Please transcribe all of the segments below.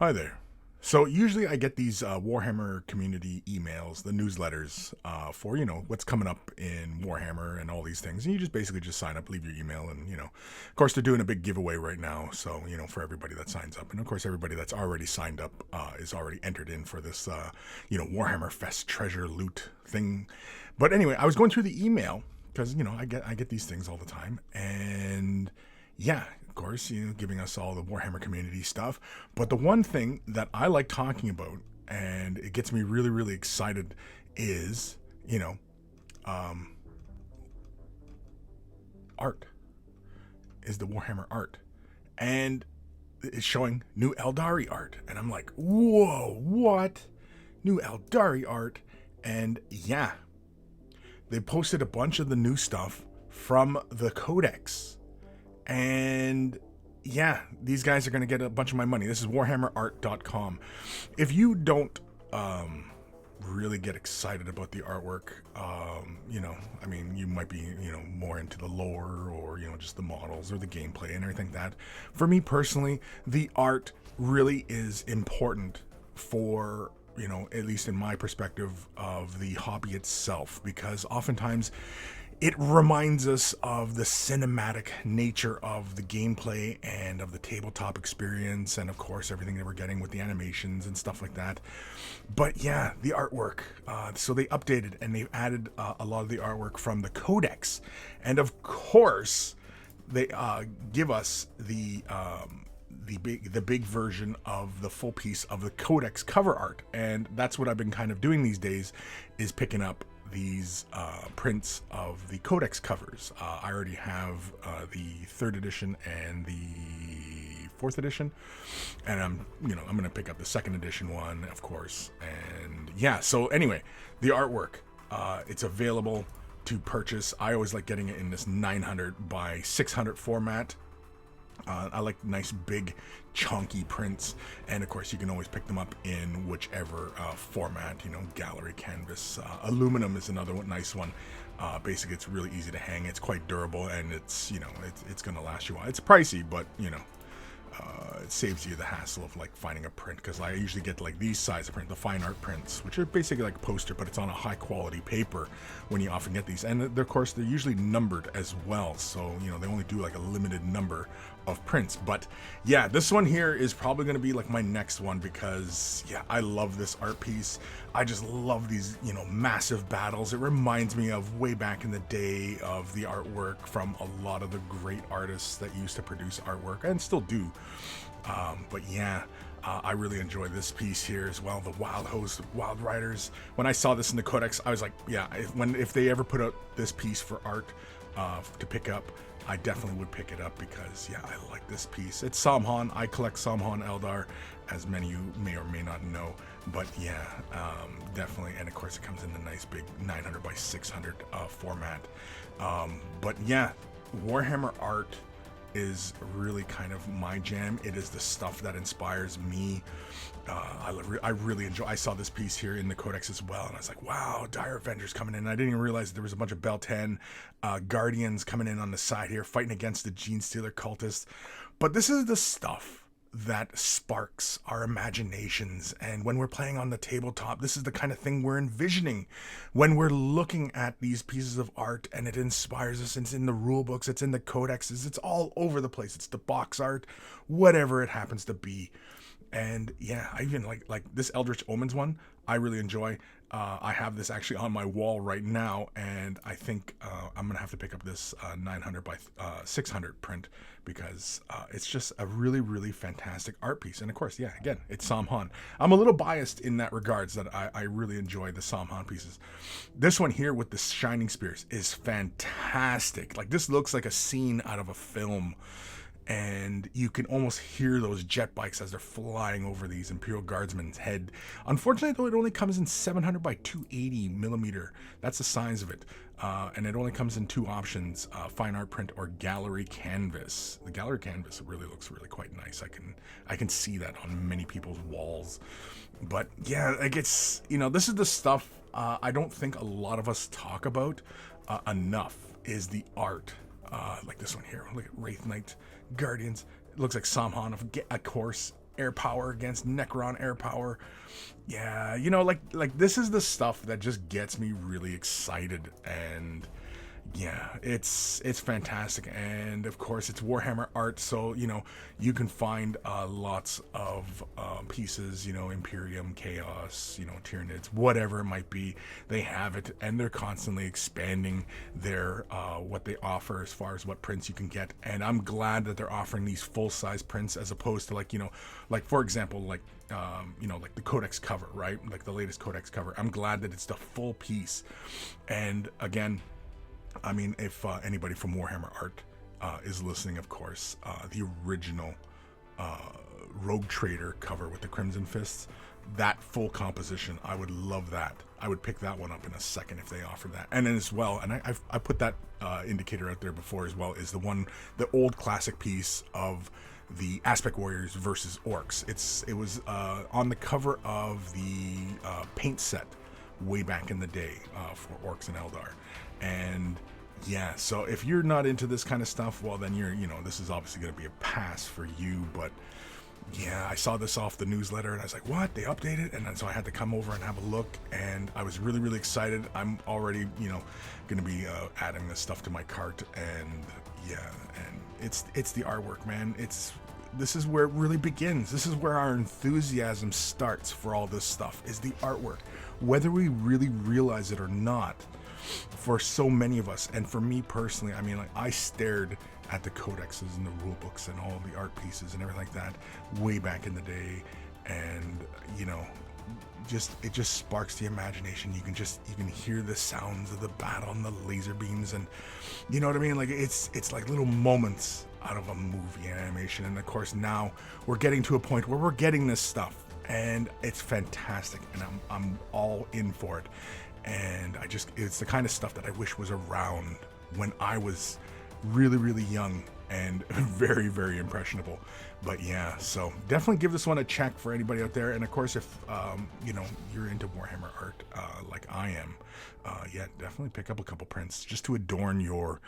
Hi there. So usually I get these Warhammer community emails, the newsletters for what's coming up in Warhammer and all these things. And you just basically just sign up, leave your email, and of course they're doing a big giveaway right now. So for everybody that signs up, and of course everybody that's already signed up is already entered in for this Warhammer Fest treasure loot thing. But anyway, I was going through the email because I get these things all the time, and yeah, of course, giving us all the Warhammer community stuff. But the one thing that I like talking about, and it gets me really, really excited, is, um, art, is the Warhammer art. And it's showing new Aeldari art. And I'm like, whoa, what? New Aeldari art? And yeah, they posted a bunch of the new stuff from the Codex. And yeah, these guys are going to get a bunch of my money. This is warhammerart.com. If you don't really get excited about the artwork, you might be, more into the lore or, just the models or the gameplay and everything like that. For me personally, the art really is important for, at least in my perspective of the hobby itself, because oftentimes it reminds us of the cinematic nature of the gameplay and of the tabletop experience, and of course everything that we're getting with the animations and stuff like that. But yeah, the artwork. So they updated and they've added a lot of the artwork from the Codex, and of course they give us the big version of the full piece of the Codex cover art, and that's what I've been kind of doing these days, is picking up these prints of the Codex covers. I already have the 3rd edition and the 4th edition, and I'm gonna pick up the 2nd edition one, of course. And yeah, so anyway, the artwork, it's available to purchase. I always like getting it in this 900 by 600 format. I like nice big chunky prints, and of course you can always pick them up in whichever format, gallery, canvas. Aluminum is another nice one. Basically it's really easy to hang, it's quite durable, and it's it's gonna last you a while. It's pricey, but it saves you the hassle of like finding a print, because I usually get like these size of print, the fine art prints, which are basically like a poster, but it's on a high quality paper when you often get these. And of course they're usually numbered as well, so they only do like a limited number of prints. But yeah, this one here is probably going to be like my next one, because yeah, I love this art piece. I just love these massive battles. It reminds me of way back in the day of the artwork from a lot of the great artists that used to produce artwork and still do. But yeah, I really enjoy this piece here as well. The Wild Host, Wild Riders. When I saw this in the Codex, I was like, yeah, if they ever put out this piece for art to pick up, I definitely would pick it up, because yeah, I like this piece. It's Samhan. I collect Samhan Eldar, as many of you may or may not know. But yeah, definitely. And of course it comes in the nice big 900 by 600 format. But yeah, Warhammer art is really kind of my jam. It is the stuff that inspires me. I really enjoy. I saw this piece here in the Codex as well, and I was like, wow, Dire Avengers coming in. I didn't even realize there was a bunch of Beltan Guardians coming in on the side here, fighting against the Gene Stealer cultists. But this is the stuff that sparks our imaginations, and when we're playing on the tabletop, this is the kind of thing we're envisioning when we're looking at these pieces of art, and it inspires us. It's in the rule books, it's in the codexes, it's all over the place. It's the box art, whatever it happens to be. And yeah, I even like this Eldritch Omens one, I really enjoy. I have this actually on my wall right now, and I think I'm gonna have to pick up this 900 by 600 print, because it's just a really, really fantastic art piece. And of course, yeah, again, it's Samhan. I'm a little biased in that regards, that I really enjoy the Samhan pieces. This one here with the Shining Spears is fantastic. Like, this looks like a scene out of a film, and you can almost hear those jet bikes as they're flying over these Imperial Guardsmen's head. Unfortunately, though, it only comes in 700 by 280 millimeter. That's the size of it. And it only comes in 2 options, fine art print or gallery canvas. The gallery canvas really looks really quite nice. I can see that on many people's walls. But yeah, like, it's, this is the stuff I don't think a lot of us talk about enough, is the art. Like this one here, look at Wraith Knight Guardians. It looks like Samhan, of course, air power against Necron air power. Yeah, you know, like this is the stuff that just gets me really excited. And yeah, it's fantastic. And of course it's Warhammer Art, so you know you can find lots of pieces, you know, Imperium, Chaos, you know, Tyranids, whatever it might be. They have it, and they're constantly expanding their what they offer as far as what prints you can get. And I'm glad that they're offering these full-size prints as opposed to, like, you know, like for example, like you know, like the Codex cover, right? Like the latest Codex cover. I'm glad that it's the full piece. And again, I mean, if anybody from Warhammer Art is listening, of course, the original Rogue Trader cover with the Crimson Fists, that full composition, I would love that. I would pick that one up in a second if they offer that. And then as well, and I put that indicator out there before as well, is the old classic piece of the Aspect Warriors versus Orcs. It was on the cover of the paint set way back in the day for Orcs and Eldar. And yeah, so if you're not into this kind of stuff, well, then you know, this is obviously going to be a pass for you. But yeah, I saw this off the newsletter and I was like, what? They updated? And then, so I had to come over and have a look, and I was really, really excited. I'm already, you know, going to be adding this stuff to my cart. And yeah, and it's the artwork, man. This is where it really begins. This is where our enthusiasm starts for all this stuff, is the artwork, whether we really realize it or not. For so many of us, and for me personally, I mean, like, I stared at the codexes and the rule books and all the art pieces and everything like that way back in the day, and you know, it just sparks the imagination. You can hear the sounds of the battle and the laser beams, and you know what I mean. Like it's like little moments out of a movie animation. And of course now we're getting to a point where we're getting this stuff, and it's fantastic, and I'm all in for it. And it's the kind of stuff that I wish was around when I was really, really young and very, very impressionable. But yeah, so definitely give this one a check for anybody out there. And of course, if you know, you're into Warhammer Art like I am, yeah, definitely pick up a couple prints just to adorn your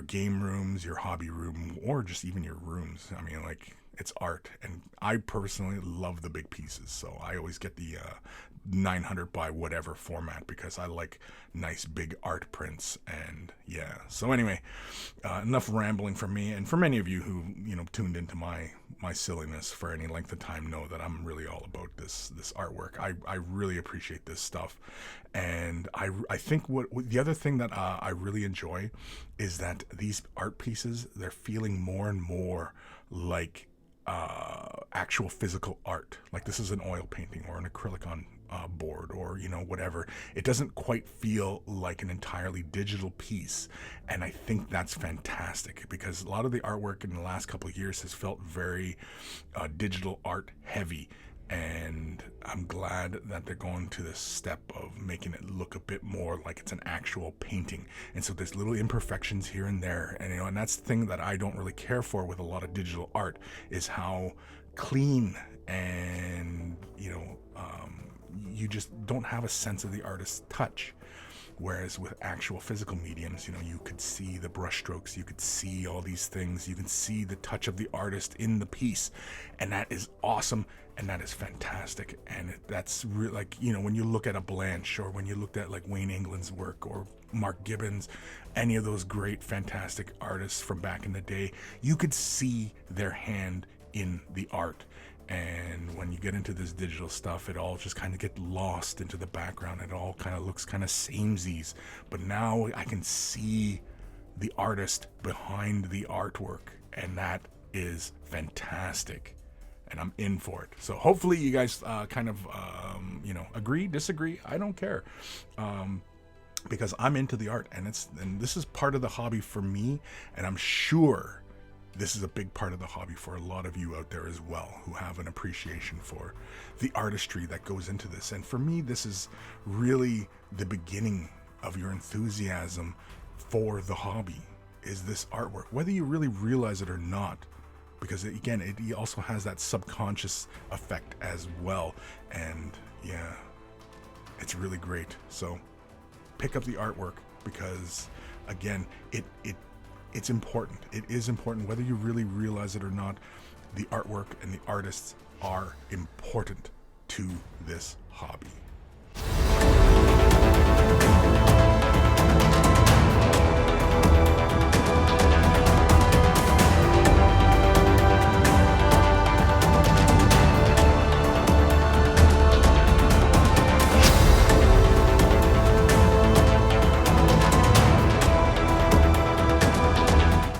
game rooms, your hobby room, or just even your rooms. I mean, like, it's art, and I personally love the big pieces, so I always get the 900 by whatever format because I like nice big art prints. And yeah, so anyway, enough rambling from me. And for many of you who, you know, tuned into my silliness for any length of time, know that I'm really all about this artwork. I really appreciate this stuff. And I think what the other thing that I really enjoy is that these art pieces, they're feeling more and more like actual physical art. Like this is an oil painting or an acrylic on board, or you know, whatever. It doesn't quite feel like an entirely digital piece, and I think that's fantastic, because a lot of the artwork in the last couple of years has felt very digital art heavy. And I'm glad that they're going to this step of making it look a bit more like it's an actual painting. And so there's little imperfections here and there, and you know, and that's the thing that I don't really care for with a lot of digital art, is how clean and, you know, you just don't have a sense of the artist's touch. Whereas with actual physical mediums, you know, you could see the brushstrokes, you could see all these things, you can see the touch of the artist in the piece, and that is awesome, and that is fantastic. And that's like, you know, when you look at a Blanche, or when you looked at like Wayne England's work, or Mark Gibbons, any of those great, fantastic artists from back in the day, you could see their hand in the art. And when you get into this digital stuff, it all just kind of gets lost into the background. It all kind of looks kind of samesies. But now I can see the artist behind the artwork, and that is fantastic. And I'm in for it. So hopefully you guys kind of, you know, agree, disagree. I don't care. Because I'm into the art, and this is part of the hobby for me, and I'm sure this is a big part of the hobby for a lot of you out there as well, who have an appreciation for the artistry that goes into this. And for me, this is really the beginning of your enthusiasm for the hobby, is this artwork, whether you really realize it or not. Because again, it also has that subconscious effect as well. And yeah, it's really great. So pick up the artwork, because again, it's important. It is important, whether you really realize it or not. The artwork and the artists are important to this hobby.